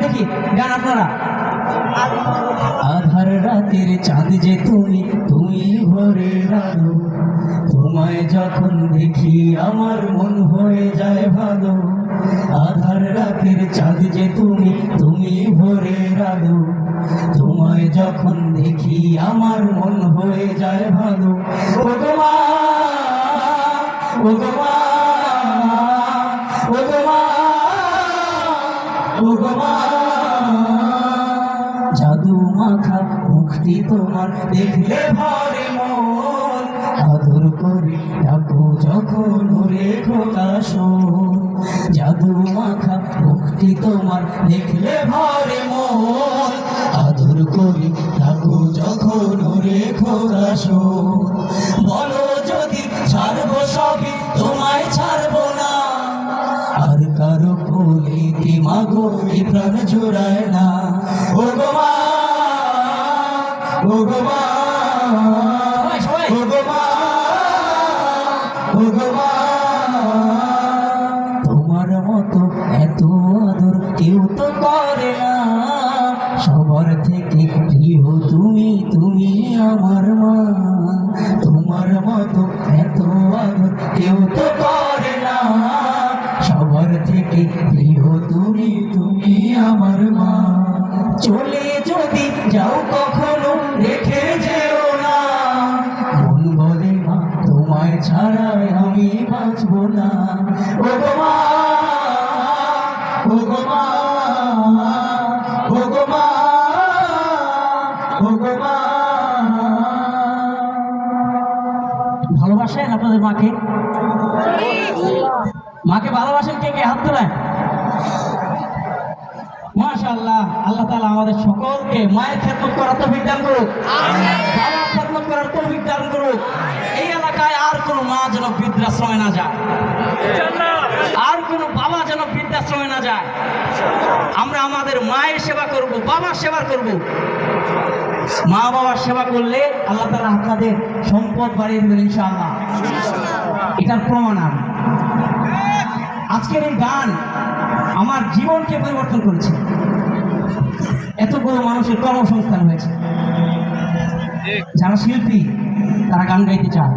দেখি গান আপনারা। আধার রাতের চাঁদ যে তুমি, তুমি ভোরের আলো, তোমায় যখন দেখি আমার মন হয়ে যায় ভালো। আধার রাতের চাঁদ যে তুমি, তুমি ভোরের আলো, তোমায় যখন দেখি আমার মন হয়ে যায় ভালো। ও গো মা, ও গো মা, ও গো মা, ও গো মা, জাদু মাখা মুখটি তোমার দেখলে ভরে মন, আদর করে ডাকো যখন ওরে খোকা শোন। জাদু মাখা মুখটি তোমার দেখলে ভরে মন, আদর করে ডাকো যখন ওরে খোকা শোন। বলো যদি ছাড়বো সবই, তোমায় ছাড়বো না, আর কারো কোলেতে মাগো এই প্রাণ জোড়ায় না। ও গো মা, ও গো মা, ও গো মা, ও গো মা, তোমার মতো এত আদর কেউ তো করে না, সবার থেকে প্রিয় তুমি, তুমি আমার মা। তোমার মতো এত আদর কেউ তো করে না, সবার থেকে প্রিয় তুমি, তুমি আমার মা। চলে যদি যাও কখনো রেখে যেও না, মন বলে মা তোমায় ছাড়াই আমি বাঁচবো না। ও গো মা, ও গো মা, ও গো মা, ও গো মা। ভালোবাসেন আপনাদের মাকে? মাকে ভালোবাসেন কে কে? হাত তোলেন। মাশাআল্লাহ, আল্লাহ তাআলা আমাদের সকলকে মায়ের খেদমত করার তৌফিক দান করুক, বাবার খেদমত করার তৌফিক দান করুক। এই এলাকায় আর কোনো মা যেন বৃদ্ধাশ্রমে না যায়, আর কোনো বাবা যেন বৃদ্ধাশ্রমে না যায়। আমরা আমাদের মায়ের সেবা করব, বাবার সেবা করব। মা বাবার সেবা করলে আল্লাহ তাআলা আপনাদের সম্পদ বাড়িয়ে দেবেন ইনশাআল্লাহ, এটার প্রমাণ আমি। আজকের এই গান আমার জীবনকে পরিবর্তন করেছে, এতগুলো মানুষের কর্মসংস্থান হয়েছে। যারা শিল্পী তারা গান গাইতে চায়।